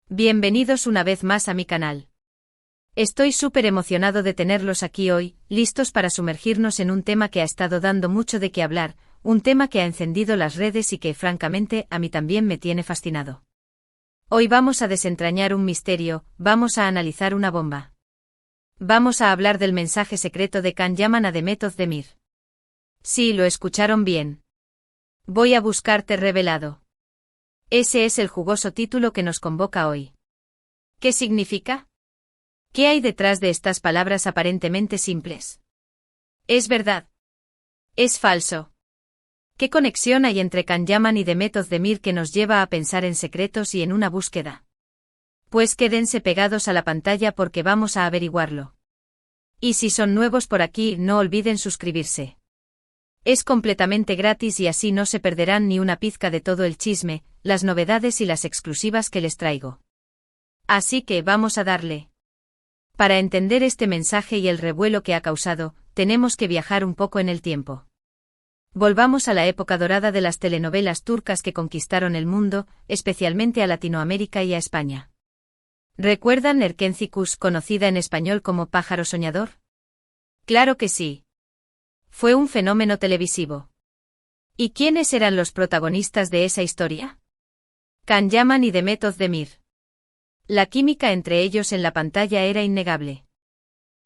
Bienvenidos una vez más a mi canal. Estoy súper emocionado de tenerlos aquí hoy, listos para sumergirnos en un tema que ha estado dando mucho de qué hablar, un tema que ha encendido las redes y que, francamente, a mí también me tiene fascinado. Hoy vamos a desentrañar un misterio, vamos a analizar una bomba. Vamos a hablar del mensaje secreto de Can Yaman a Demet Özdemir. Sí, lo escucharon bien. Voy a buscarte revelado. Ese es el jugoso título que nos convoca hoy. ¿Qué significa? ¿Qué hay detrás de estas palabras aparentemente simples? ¿Es verdad? ¿Es falso? ¿Qué conexión hay entre Can Yaman y Demet Özdemir que nos lleva a pensar en secretos y en una búsqueda? Pues quédense pegados a la pantalla porque vamos a averiguarlo. Y si son nuevos por aquí, no olviden suscribirse. Es completamente gratis y así no se perderán ni una pizca de todo el chisme, las novedades y las exclusivas que les traigo. Así que vamos a darle. Para entender este mensaje y el revuelo que ha causado, tenemos que viajar un poco en el tiempo. Volvamos a la época dorada de las telenovelas turcas que conquistaron el mundo, especialmente a Latinoamérica y a España. ¿Recuerdan Erkencikus, conocida en español como Pájaro Soñador? Claro que sí. Fue un fenómeno televisivo. ¿Y quiénes eran los protagonistas de esa historia? Can Yaman y Demet Özdemir. La química entre ellos en la pantalla era innegable.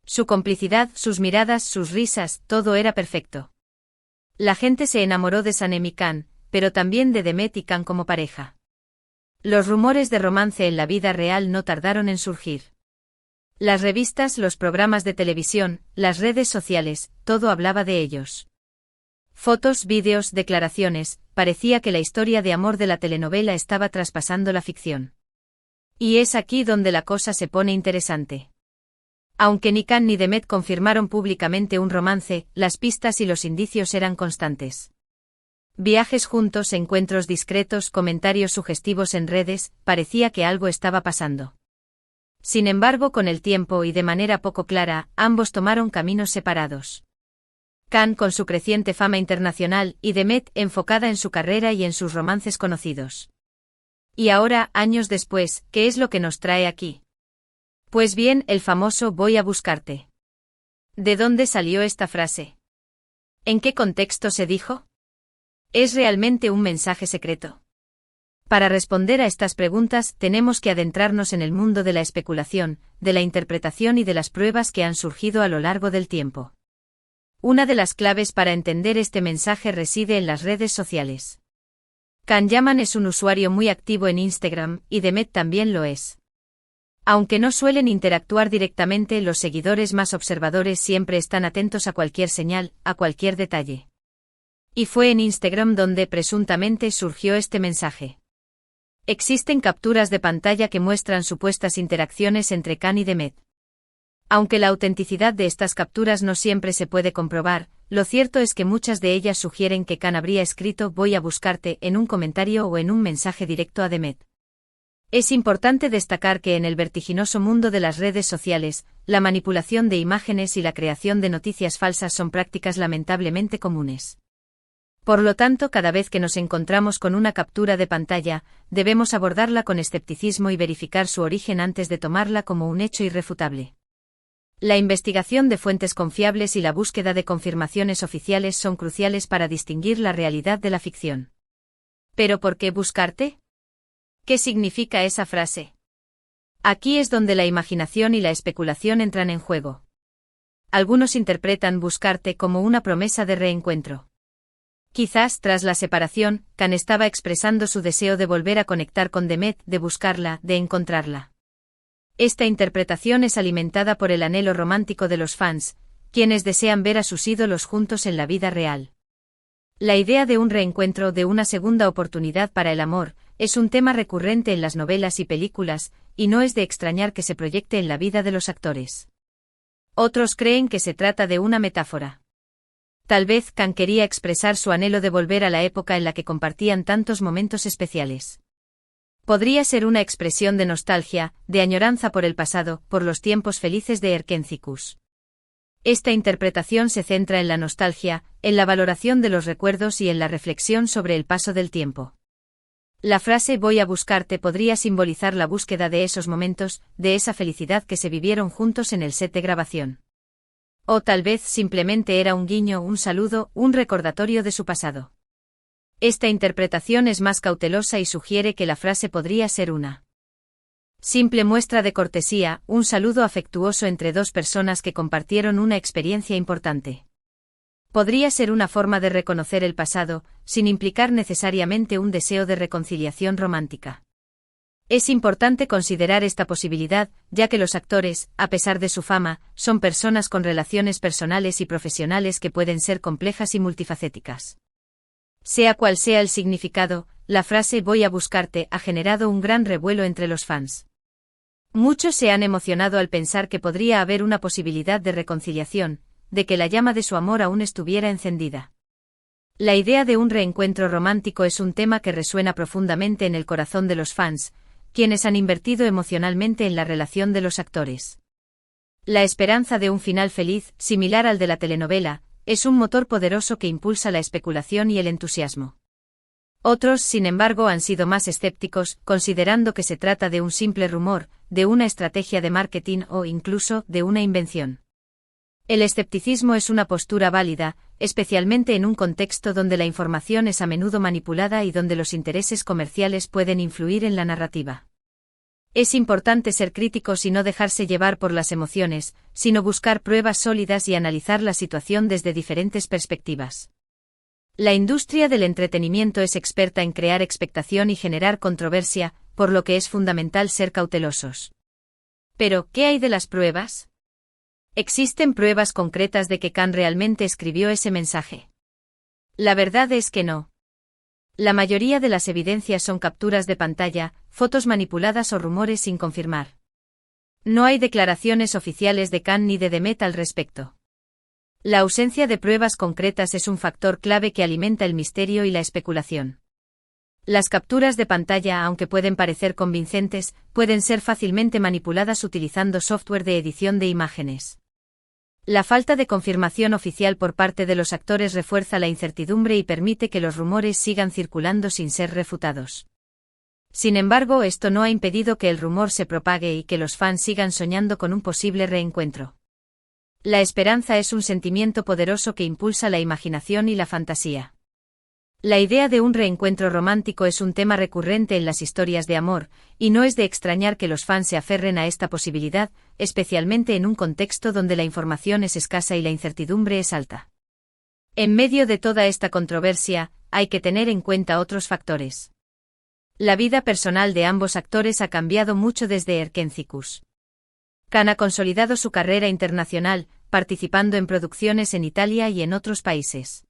Su complicidad, sus miradas, sus risas, todo era perfecto. La gente se enamoró de Sanem y Can, pero también de Demet y Can como pareja. Los rumores de romance en la vida real no tardaron en surgir. Las revistas, los programas de televisión, las redes sociales, todo hablaba de ellos. Fotos, vídeos, declaraciones, parecía que la historia de amor de la telenovela estaba traspasando la ficción. Y es aquí donde la cosa se pone interesante. Aunque ni Can ni Demet confirmaron públicamente un romance, las pistas y los indicios eran constantes. Viajes juntos, encuentros discretos, comentarios sugestivos en redes, parecía que algo estaba pasando. Sin embargo, con el tiempo y de manera poco clara, ambos tomaron caminos separados. Can con su creciente fama internacional y Demet enfocada en su carrera y en sus romances conocidos. Y ahora, años después, ¿qué es lo que nos trae aquí? Pues bien, el famoso "voy a buscarte". ¿De dónde salió esta frase? ¿En qué contexto se dijo? ¿Es realmente un mensaje secreto? Para responder a estas preguntas tenemos que adentrarnos en el mundo de la especulación, de la interpretación y de las pruebas que han surgido a lo largo del tiempo. Una de las claves para entender este mensaje reside en las redes sociales. Can Yaman es un usuario muy activo en Instagram, y Demet también lo es. Aunque no suelen interactuar directamente, los seguidores más observadores siempre están atentos a cualquier señal, a cualquier detalle. Y fue en Instagram donde presuntamente surgió este mensaje. Existen capturas de pantalla que muestran supuestas interacciones entre Can y Demet. Aunque la autenticidad de estas capturas no siempre se puede comprobar, lo cierto es que muchas de ellas sugieren que Can habría escrito "voy a buscarte" en un comentario o en un mensaje directo a Demet. Es importante destacar que en el vertiginoso mundo de las redes sociales, la manipulación de imágenes y la creación de noticias falsas son prácticas lamentablemente comunes. Por lo tanto, cada vez que nos encontramos con una captura de pantalla, debemos abordarla con escepticismo y verificar su origen antes de tomarla como un hecho irrefutable. La investigación de fuentes confiables y la búsqueda de confirmaciones oficiales son cruciales para distinguir la realidad de la ficción. ¿Pero por qué buscarte? ¿Qué significa esa frase? Aquí es donde la imaginación y la especulación entran en juego. Algunos interpretan buscarte como una promesa de reencuentro. Quizás, tras la separación, Can estaba expresando su deseo de volver a conectar con Demet, de buscarla, de encontrarla. Esta interpretación es alimentada por el anhelo romántico de los fans, quienes desean ver a sus ídolos juntos en la vida real. La idea de un reencuentro, de una segunda oportunidad para el amor, es un tema recurrente en las novelas y películas, y no es de extrañar que se proyecte en la vida de los actores. Otros creen que se trata de una metáfora. Tal vez Can quería expresar su anhelo de volver a la época en la que compartían tantos momentos especiales. Podría ser una expresión de nostalgia, de añoranza por el pasado, por los tiempos felices de Erkencikus. Esta interpretación se centra en la nostalgia, en la valoración de los recuerdos y en la reflexión sobre el paso del tiempo. La frase voy a buscarte podría simbolizar la búsqueda de esos momentos, de esa felicidad que se vivieron juntos en el set de grabación. O tal vez simplemente era un guiño, un saludo, un recordatorio de su pasado. Esta interpretación es más cautelosa y sugiere que la frase podría ser una simple muestra de cortesía, un saludo afectuoso entre dos personas que compartieron una experiencia importante. Podría ser una forma de reconocer el pasado, sin implicar necesariamente un deseo de reconciliación romántica. Es importante considerar esta posibilidad, ya que los actores, a pesar de su fama, son personas con relaciones personales y profesionales que pueden ser complejas y multifacéticas. Sea cual sea el significado, la frase voy a buscarte ha generado un gran revuelo entre los fans. Muchos se han emocionado al pensar que podría haber una posibilidad de reconciliación, de que la llama de su amor aún estuviera encendida. La idea de un reencuentro romántico es un tema que resuena profundamente en el corazón de los fans, quienes han invertido emocionalmente en la relación de los actores. La esperanza de un final feliz, similar al de la telenovela, es un motor poderoso que impulsa la especulación y el entusiasmo. Otros, sin embargo, han sido más escépticos, considerando que se trata de un simple rumor, de una estrategia de marketing o incluso de una invención. El escepticismo es una postura válida, especialmente en un contexto donde la información es a menudo manipulada y donde los intereses comerciales pueden influir en la narrativa. Es importante ser críticos y no dejarse llevar por las emociones, sino buscar pruebas sólidas y analizar la situación desde diferentes perspectivas. La industria del entretenimiento es experta en crear expectación y generar controversia, por lo que es fundamental ser cautelosos. Pero, ¿qué hay de las pruebas? ¿Existen pruebas concretas de que Khan realmente escribió ese mensaje? La verdad es que no. La mayoría de las evidencias son capturas de pantalla, fotos manipuladas o rumores sin confirmar. No hay declaraciones oficiales de Khan ni de Demet al respecto. La ausencia de pruebas concretas es un factor clave que alimenta el misterio y la especulación. Las capturas de pantalla, aunque pueden parecer convincentes, pueden ser fácilmente manipuladas utilizando software de edición de imágenes. La falta de confirmación oficial por parte de los actores refuerza la incertidumbre y permite que los rumores sigan circulando sin ser refutados. Sin embargo, esto no ha impedido que el rumor se propague y que los fans sigan soñando con un posible reencuentro. La esperanza es un sentimiento poderoso que impulsa la imaginación y la fantasía. La idea de un reencuentro romántico es un tema recurrente en las historias de amor, y no es de extrañar que los fans se aferren a esta posibilidad, especialmente en un contexto donde la información es escasa y la incertidumbre es alta. En medio de toda esta controversia, hay que tener en cuenta otros factores. La vida personal de ambos actores ha cambiado mucho desde Erkencikus. Khan ha consolidado su carrera internacional, participando en producciones en Italia y en otros países.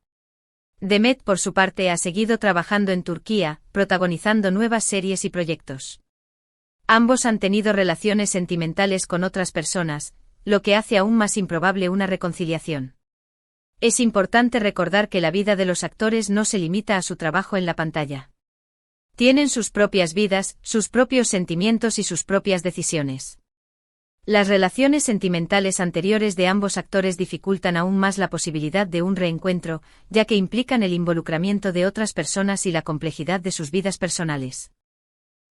Demet, por su parte, ha seguido trabajando en Turquía, protagonizando nuevas series y proyectos. Ambos han tenido relaciones sentimentales con otras personas, lo que hace aún más improbable una reconciliación. Es importante recordar que la vida de los actores no se limita a su trabajo en la pantalla. Tienen sus propias vidas, sus propios sentimientos y sus propias decisiones. Las relaciones sentimentales anteriores de ambos actores dificultan aún más la posibilidad de un reencuentro, ya que implican el involucramiento de otras personas y la complejidad de sus vidas personales.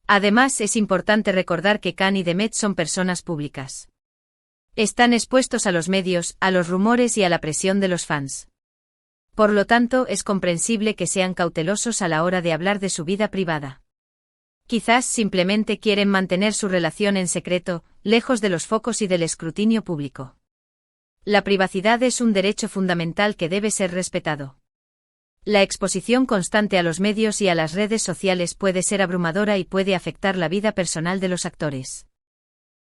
Además, es importante recordar que Khan y Demet son personas públicas. Están expuestos a los medios, a los rumores y a la presión de los fans. Por lo tanto, es comprensible que sean cautelosos a la hora de hablar de su vida privada. Quizás simplemente quieren mantener su relación en secreto, lejos de los focos y del escrutinio público. La privacidad es un derecho fundamental que debe ser respetado. La exposición constante a los medios y a las redes sociales puede ser abrumadora y puede afectar la vida personal de los actores.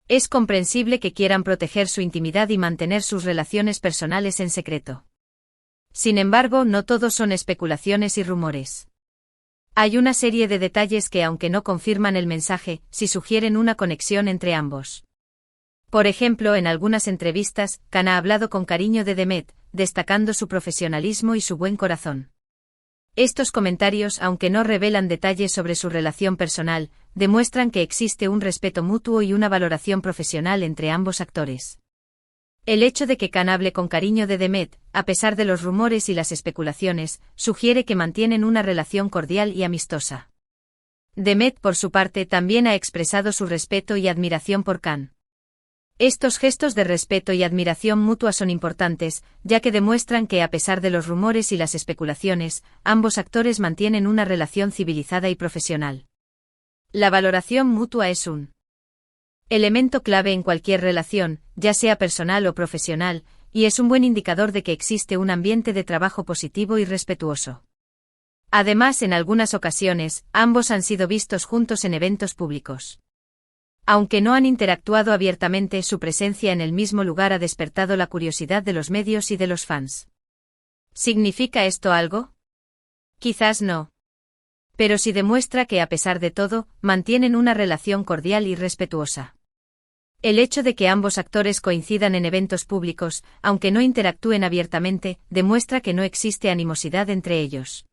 Es comprensible que quieran proteger su intimidad y mantener sus relaciones personales en secreto. Sin embargo, no todos son especulaciones y rumores. Hay una serie de detalles que, aunque no confirman el mensaje, sí sugieren una conexión entre ambos. Por ejemplo, en algunas entrevistas, Khan ha hablado con cariño de Demet, destacando su profesionalismo y su buen corazón. Estos comentarios, aunque no revelan detalles sobre su relación personal, demuestran que existe un respeto mutuo y una valoración profesional entre ambos actores. El hecho de que Khan hable con cariño de Demet, a pesar de los rumores y las especulaciones, sugiere que mantienen una relación cordial y amistosa. Demet, por su parte, también ha expresado su respeto y admiración por Khan. Estos gestos de respeto y admiración mutua son importantes, ya que demuestran que a pesar de los rumores y las especulaciones, ambos actores mantienen una relación civilizada y profesional. La valoración mutua es un elemento clave en cualquier relación, ya sea personal o profesional, y es un buen indicador de que existe un ambiente de trabajo positivo y respetuoso. Además, en algunas ocasiones, ambos han sido vistos juntos en eventos públicos. Aunque no han interactuado abiertamente, su presencia en el mismo lugar ha despertado la curiosidad de los medios y de los fans. ¿Significa esto algo? Quizás no. Pero sí demuestra que, a pesar de todo, mantienen una relación cordial y respetuosa. El hecho de que ambos actores coincidan en eventos públicos, aunque no interactúen abiertamente, demuestra que no existe animosidad entre ellos.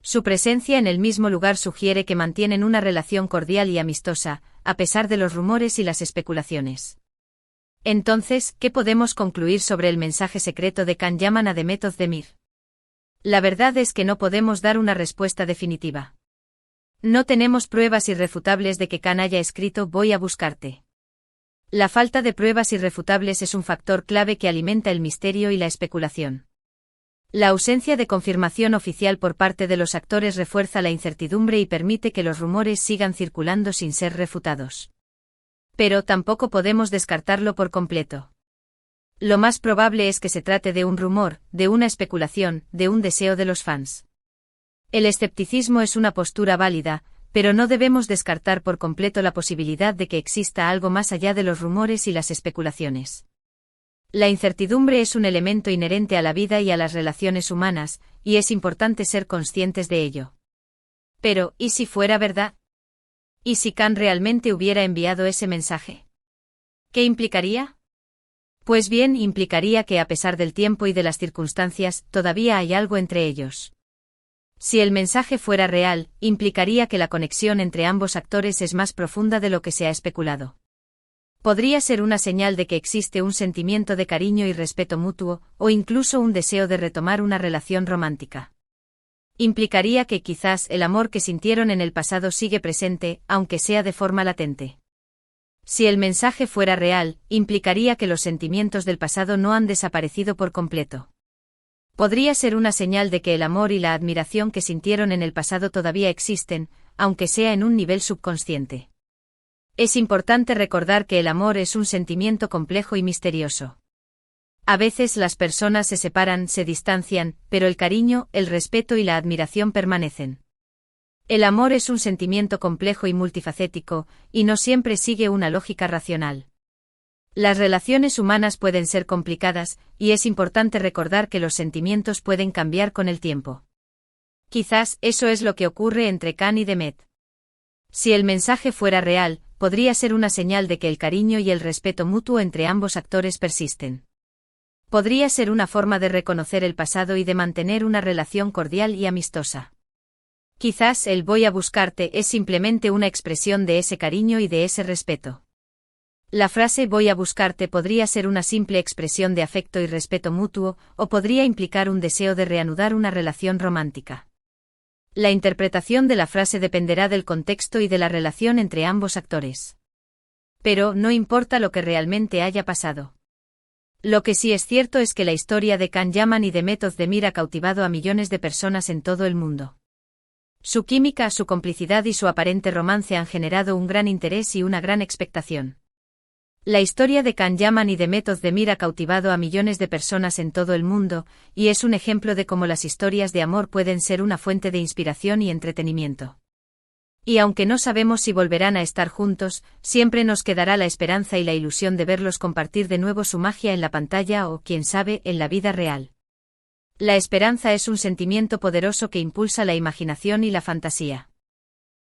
Su presencia en el mismo lugar sugiere que mantienen una relación cordial y amistosa, a pesar de los rumores y las especulaciones. Entonces, ¿qué podemos concluir sobre el mensaje secreto de Khan Yaman a Demet Özdemir? La verdad es que no podemos dar una respuesta definitiva. No tenemos pruebas irrefutables de que Khan haya escrito "voy a buscarte". La falta de pruebas irrefutables es un factor clave que alimenta el misterio y la especulación. La ausencia de confirmación oficial por parte de los actores refuerza la incertidumbre y permite que los rumores sigan circulando sin ser refutados. Pero tampoco podemos descartarlo por completo. Lo más probable es que se trate de un rumor, de una especulación, de un deseo de los fans. El escepticismo es una postura válida, pero no debemos descartar por completo la posibilidad de que exista algo más allá de los rumores y las especulaciones. La incertidumbre es un elemento inherente a la vida y a las relaciones humanas, y es importante ser conscientes de ello. Pero, ¿y si fuera verdad? ¿Y si Khan realmente hubiera enviado ese mensaje? ¿Qué implicaría? Pues bien, implicaría que a pesar del tiempo y de las circunstancias, todavía hay algo entre ellos. Si el mensaje fuera real, implicaría que la conexión entre ambos actores es más profunda de lo que se ha especulado. Podría ser una señal de que existe un sentimiento de cariño y respeto mutuo, o incluso un deseo de retomar una relación romántica. Implicaría que quizás el amor que sintieron en el pasado sigue presente, aunque sea de forma latente. Si el mensaje fuera real, implicaría que los sentimientos del pasado no han desaparecido por completo. Podría ser una señal de que el amor y la admiración que sintieron en el pasado todavía existen, aunque sea en un nivel subconsciente. Es importante recordar que el amor es un sentimiento complejo y misterioso. A veces las personas se separan, se distancian, pero el cariño, el respeto y la admiración permanecen. El amor es un sentimiento complejo y multifacético, y no siempre sigue una lógica racional. Las relaciones humanas pueden ser complicadas, y es importante recordar que los sentimientos pueden cambiar con el tiempo. Quizás eso es lo que ocurre entre Khan y Demet. Si el mensaje fuera real, podría ser una señal de que el cariño y el respeto mutuo entre ambos actores persisten. Podría ser una forma de reconocer el pasado y de mantener una relación cordial y amistosa. Quizás el "voy a buscarte" es simplemente una expresión de ese cariño y de ese respeto. La frase "voy a buscarte" podría ser una simple expresión de afecto y respeto mutuo, o podría implicar un deseo de reanudar una relación romántica. La interpretación de la frase dependerá del contexto y de la relación entre ambos actores. Pero no importa lo que realmente haya pasado. Lo que sí es cierto es que la historia de Khan Yaman y Demet Özdemir ha cautivado a millones de personas en todo el mundo. Su química, su complicidad y su aparente romance han generado un gran interés y una gran expectación. La historia de Khan Yaman y Demet Özdemir ha cautivado a millones de personas en todo el mundo, y es un ejemplo de cómo las historias de amor pueden ser una fuente de inspiración y entretenimiento. Y aunque no sabemos si volverán a estar juntos, siempre nos quedará la esperanza y la ilusión de verlos compartir de nuevo su magia en la pantalla o, quién sabe, en la vida real. La esperanza es un sentimiento poderoso que impulsa la imaginación y la fantasía.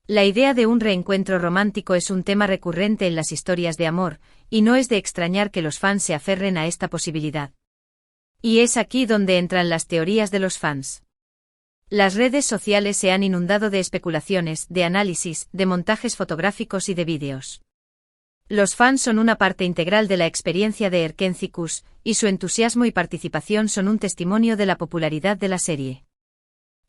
La idea de un reencuentro romántico es un tema recurrente en las historias de amor, y no es de extrañar que los fans se aferren a esta posibilidad. Y es aquí donde entran las teorías de los fans. Las redes sociales se han inundado de especulaciones, de análisis, de montajes fotográficos y de vídeos. Los fans son una parte integral de la experiencia de Erken Cikus, y su entusiasmo y participación son un testimonio de la popularidad de la serie.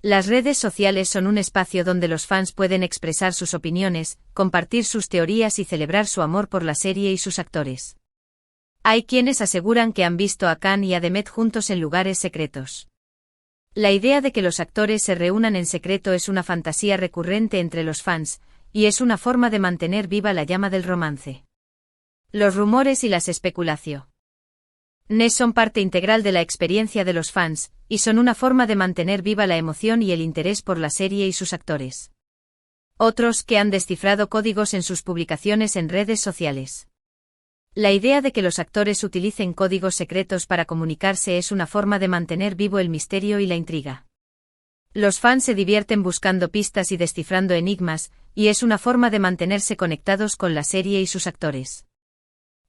Las redes sociales son un espacio donde los fans pueden expresar sus opiniones, compartir sus teorías y celebrar su amor por la serie y sus actores. Hay quienes aseguran que han visto a Khan y a Demet juntos en lugares secretos. La idea de que los actores se reúnan en secreto es una fantasía recurrente entre los fans, y es una forma de mantener viva la llama del romance. Los rumores y las especulaciones son parte integral de la experiencia de los fans, y son una forma de mantener viva la emoción y el interés por la serie y sus actores. Otros que han descifrado códigos en sus publicaciones en redes sociales. La idea de que los actores utilicen códigos secretos para comunicarse es una forma de mantener vivo el misterio y la intriga. Los fans se divierten buscando pistas y descifrando enigmas, y es una forma de mantenerse conectados con la serie y sus actores.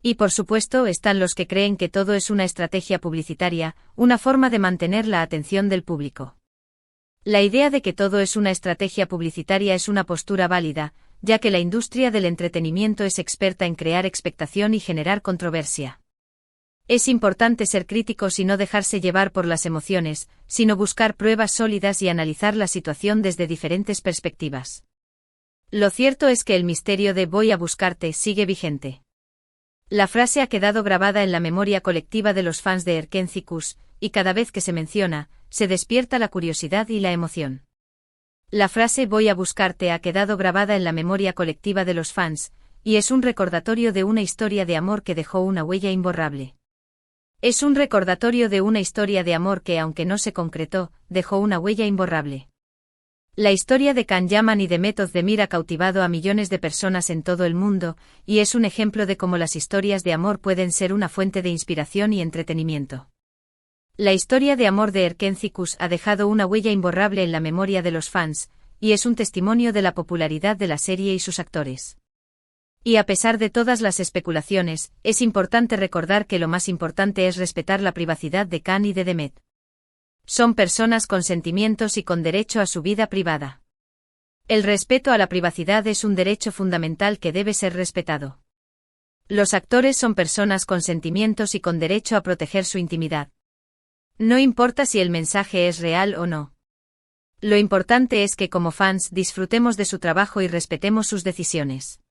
Y por supuesto están los que creen que todo es una estrategia publicitaria, una forma de mantener la atención del público. La idea de que todo es una estrategia publicitaria es una postura válida, ya que la industria del entretenimiento es experta en crear expectación y generar controversia. Es importante ser críticos y no dejarse llevar por las emociones, sino buscar pruebas sólidas y analizar la situación desde diferentes perspectivas. Lo cierto es que el misterio de "voy a buscarte" sigue vigente. La frase ha quedado grabada en la memoria colectiva de los fans de Erkencikus, y cada vez que se menciona, se despierta la curiosidad y la emoción. La frase "voy a buscarte" ha quedado grabada en la memoria colectiva de los fans, y es un recordatorio de una historia de amor que dejó una huella imborrable. Es un recordatorio de una historia de amor que, aunque no se concretó, dejó una huella imborrable. La historia de Can Yaman y Demet Özdemir ha cautivado a millones de personas en todo el mundo, y es un ejemplo de cómo las historias de amor pueden ser una fuente de inspiración y entretenimiento. La historia de amor de Erkencikus ha dejado una huella imborrable en la memoria de los fans, y es un testimonio de la popularidad de la serie y sus actores. Y a pesar de todas las especulaciones, es importante recordar que lo más importante es respetar la privacidad de Can y de Demet. Son personas con sentimientos y con derecho a su vida privada. El respeto a la privacidad es un derecho fundamental que debe ser respetado. Los actores son personas con sentimientos y con derecho a proteger su intimidad. No importa si el mensaje es real o no. Lo importante es que como fans disfrutemos de su trabajo y respetemos sus decisiones.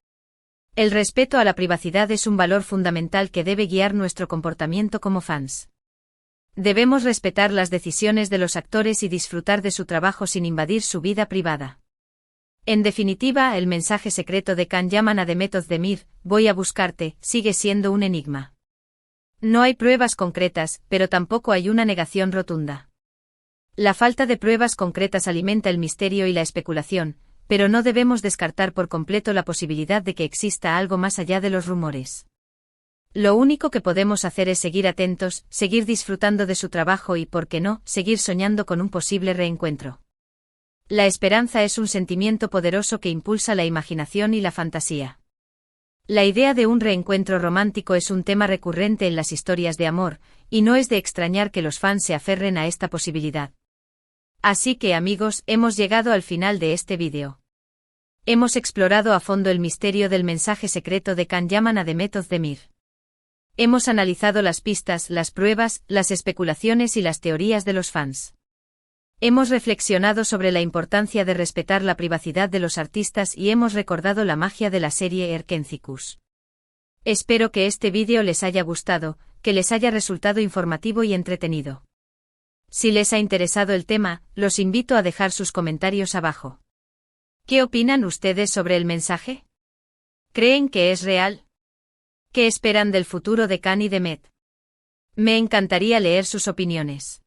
El respeto a la privacidad es un valor fundamental que debe guiar nuestro comportamiento como fans. Debemos respetar las decisiones de los actores y disfrutar de su trabajo sin invadir su vida privada. En definitiva, el mensaje secreto de Can Yaman a Demet Özdemir, "voy a buscarte", sigue siendo un enigma. No hay pruebas concretas, pero tampoco hay una negación rotunda. La falta de pruebas concretas alimenta el misterio y la especulación, pero no debemos descartar por completo la posibilidad de que exista algo más allá de los rumores. Lo único que podemos hacer es seguir atentos, seguir disfrutando de su trabajo y, por qué no, seguir soñando con un posible reencuentro. La esperanza es un sentimiento poderoso que impulsa la imaginación y la fantasía. La idea de un reencuentro romántico es un tema recurrente en las historias de amor, y no es de extrañar que los fans se aferren a esta posibilidad. Así que, amigos, hemos llegado al final de este vídeo. Hemos explorado a fondo el misterio del mensaje secreto de Can Yaman a Demet Özdemir. Hemos analizado las pistas, las pruebas, las especulaciones y las teorías de los fans. Hemos reflexionado sobre la importancia de respetar la privacidad de los artistas y hemos recordado la magia de la serie Erkencikus. Espero que este vídeo les haya gustado, que les haya resultado informativo y entretenido. Si les ha interesado el tema, los invito a dejar sus comentarios abajo. ¿Qué opinan ustedes sobre el mensaje? ¿Creen que es real? ¿Qué esperan del futuro de Can y Demet? Me encantaría leer sus opiniones.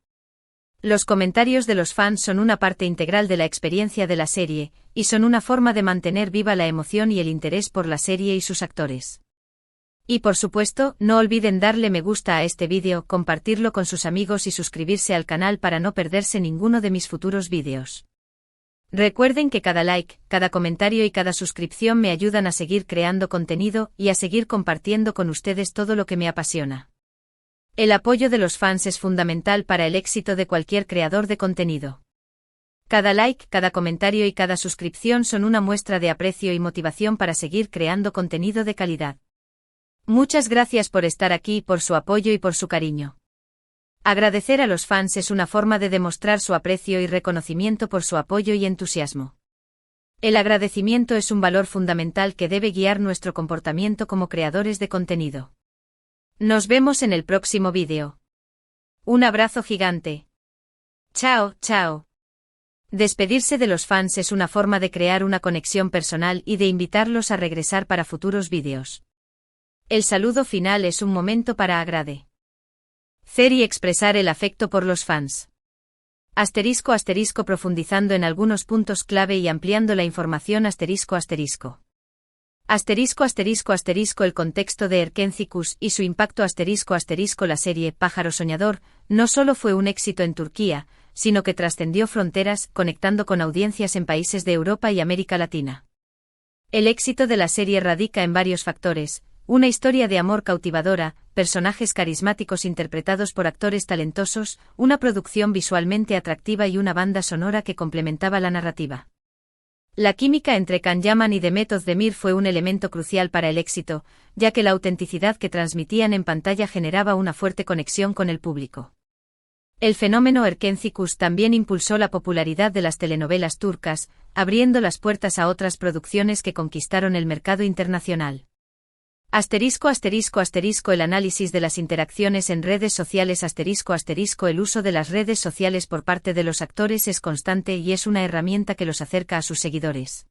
Los comentarios de los fans son una parte integral de la experiencia de la serie, y son una forma de mantener viva la emoción y el interés por la serie y sus actores. Y por supuesto, no olviden darle me gusta a este vídeo, compartirlo con sus amigos y suscribirse al canal para no perderse ninguno de mis futuros vídeos. Recuerden que cada like, cada comentario y cada suscripción me ayudan a seguir creando contenido y a seguir compartiendo con ustedes todo lo que me apasiona. El apoyo de los fans es fundamental para el éxito de cualquier creador de contenido. Cada like, cada comentario y cada suscripción son una muestra de aprecio y motivación para seguir creando contenido de calidad. Muchas gracias por estar aquí, por su apoyo y por su cariño. Agradecer a los fans es una forma de demostrar su aprecio y reconocimiento por su apoyo y entusiasmo. El agradecimiento es un valor fundamental que debe guiar nuestro comportamiento como creadores de contenido. Nos vemos en el próximo vídeo. Un abrazo gigante. Chao, chao. Despedirse de los fans es una forma de crear una conexión personal y de invitarlos a regresar para futuros vídeos. El saludo final es un momento para agradecer y expresar el afecto por los fans. Asterisco asterisco profundizando en algunos puntos clave y ampliando la información asterisco asterisco. Asterisco asterisco asterisco el contexto de Erkenci Kuş y su impacto asterisco asterisco la serie Pájaro Soñador no solo fue un éxito en Turquía, sino que trascendió fronteras, conectando con audiencias en países de Europa y América Latina. El éxito de la serie radica en varios factores: una historia de amor cautivadora, personajes carismáticos interpretados por actores talentosos, una producción visualmente atractiva y una banda sonora que complementaba la narrativa. La química entre Can Yaman y Demet Özdemir fue un elemento crucial para el éxito, ya que la autenticidad que transmitían en pantalla generaba una fuerte conexión con el público. El fenómeno Erkenci Kuş también impulsó la popularidad de las telenovelas turcas, abriendo las puertas a otras producciones que conquistaron el mercado internacional. Asterisco asterisco asterisco el análisis de las interacciones en redes sociales asterisco asterisco el uso de las redes sociales por parte de los actores es constante y es una herramienta que los acerca a sus seguidores.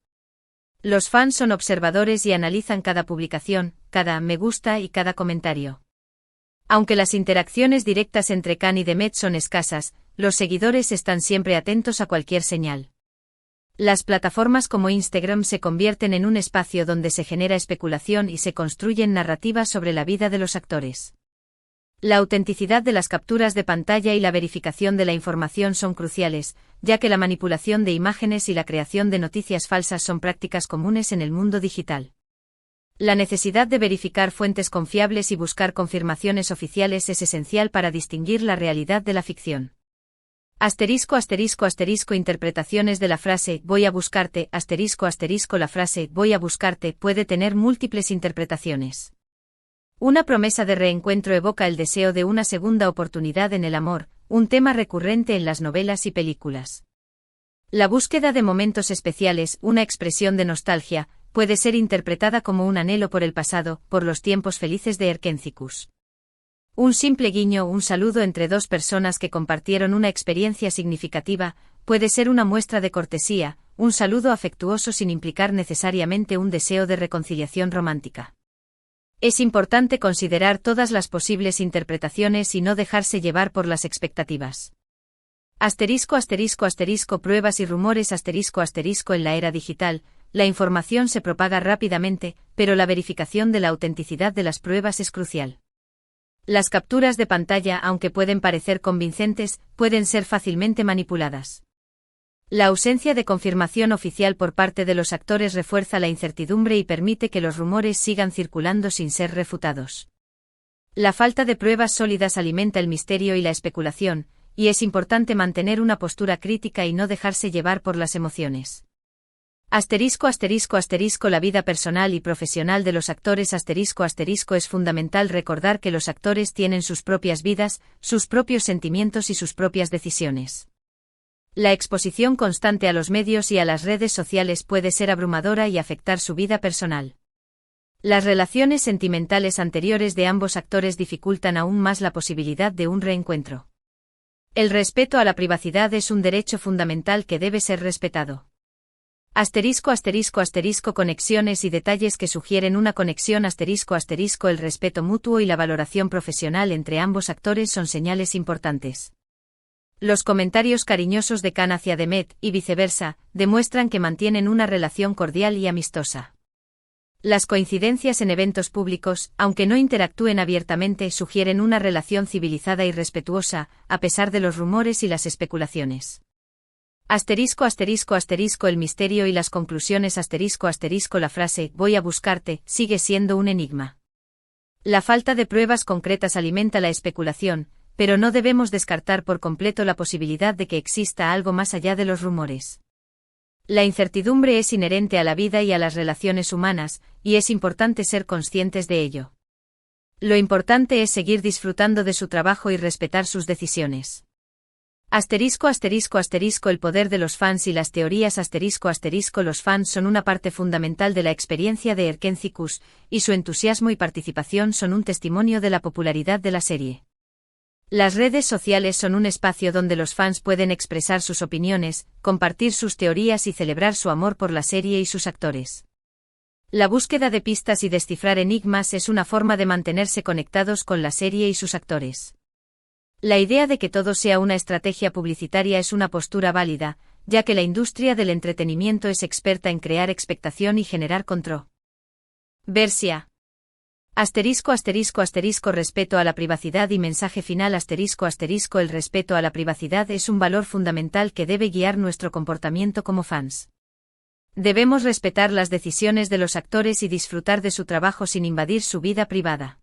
Los fans son observadores y analizan cada publicación, cada me gusta y cada comentario. Aunque las interacciones directas entre Can y Demet son escasas, los seguidores están siempre atentos a cualquier señal. Las plataformas como Instagram se convierten en un espacio donde se genera especulación y se construyen narrativas sobre la vida de los actores. La autenticidad de las capturas de pantalla y la verificación de la información son cruciales, ya que la manipulación de imágenes y la creación de noticias falsas son prácticas comunes en el mundo digital. La necesidad de verificar fuentes confiables y buscar confirmaciones oficiales es esencial para distinguir la realidad de la ficción. Asterisco asterisco asterisco interpretaciones de la frase voy a buscarte asterisco asterisco la frase voy a buscarte puede tener múltiples interpretaciones. Una promesa de reencuentro evoca el deseo de una segunda oportunidad en el amor, un tema recurrente en las novelas y películas. La búsqueda de momentos especiales, una expresión de nostalgia, puede ser interpretada como un anhelo por el pasado, por los tiempos felices de Erkenci Kuş. Un simple guiño, un saludo entre dos personas que compartieron una experiencia significativa, puede ser una muestra de cortesía, un saludo afectuoso sin implicar necesariamente un deseo de reconciliación romántica. Es importante considerar todas las posibles interpretaciones y no dejarse llevar por las expectativas. Asterisco asterisco asterisco pruebas y rumores asterisco asterisco en la era digital, la información se propaga rápidamente, pero la verificación de la autenticidad de las pruebas es crucial. Las capturas de pantalla, aunque pueden parecer convincentes, pueden ser fácilmente manipuladas. La ausencia de confirmación oficial por parte de los actores refuerza la incertidumbre y permite que los rumores sigan circulando sin ser refutados. La falta de pruebas sólidas alimenta el misterio y la especulación, y es importante mantener una postura crítica y no dejarse llevar por las emociones. Asterisco asterisco asterisco la vida personal y profesional de los actores asterisco asterisco es fundamental recordar que los actores tienen sus propias vidas, sus propios sentimientos y sus propias decisiones. La exposición constante a los medios y a las redes sociales puede ser abrumadora y afectar su vida personal. Las relaciones sentimentales anteriores de ambos actores dificultan aún más la posibilidad de un reencuentro. El respeto a la privacidad es un derecho fundamental que debe ser respetado. Asterisco asterisco asterisco conexiones y detalles que sugieren una conexión asterisco asterisco el respeto mutuo y la valoración profesional entre ambos actores son señales importantes. Los comentarios cariñosos de Can hacia Demet, y viceversa, demuestran que mantienen una relación cordial y amistosa. Las coincidencias en eventos públicos, aunque no interactúen abiertamente, sugieren una relación civilizada y respetuosa, a pesar de los rumores y las especulaciones. Asterisco asterisco asterisco el misterio y las conclusiones asterisco asterisco la frase voy a buscarte sigue siendo un enigma. La falta de pruebas concretas alimenta la especulación, pero no debemos descartar por completo la posibilidad de que exista algo más allá de los rumores. La incertidumbre es inherente a la vida y a las relaciones humanas, y es importante ser conscientes de ello. Lo importante es seguir disfrutando de su trabajo y respetar sus decisiones. El poder de los fans y las teorías los fans son una parte fundamental de la experiencia de Erkencicus, y su entusiasmo y participación son un testimonio de la popularidad de la serie. Las redes sociales son un espacio donde los fans pueden expresar sus opiniones, compartir sus teorías y celebrar su amor por la serie y sus actores. La búsqueda de pistas y descifrar enigmas es una forma de mantenerse conectados con la serie y sus actores. La idea de que todo sea una estrategia publicitaria es una postura válida, ya que la industria del entretenimiento es experta en crear expectación y generar controversia. Respeto a la privacidad y mensaje final el respeto a la privacidad es un valor fundamental que debe guiar nuestro comportamiento como fans. Debemos respetar las decisiones de los actores y disfrutar de su trabajo sin invadir su vida privada.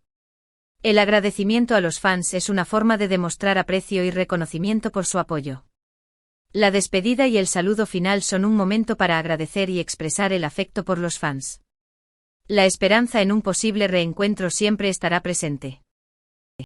El agradecimiento a los fans es una forma de demostrar aprecio y reconocimiento por su apoyo. La despedida y el saludo final son un momento para agradecer y expresar el afecto por los fans. La esperanza en un posible reencuentro siempre estará presente.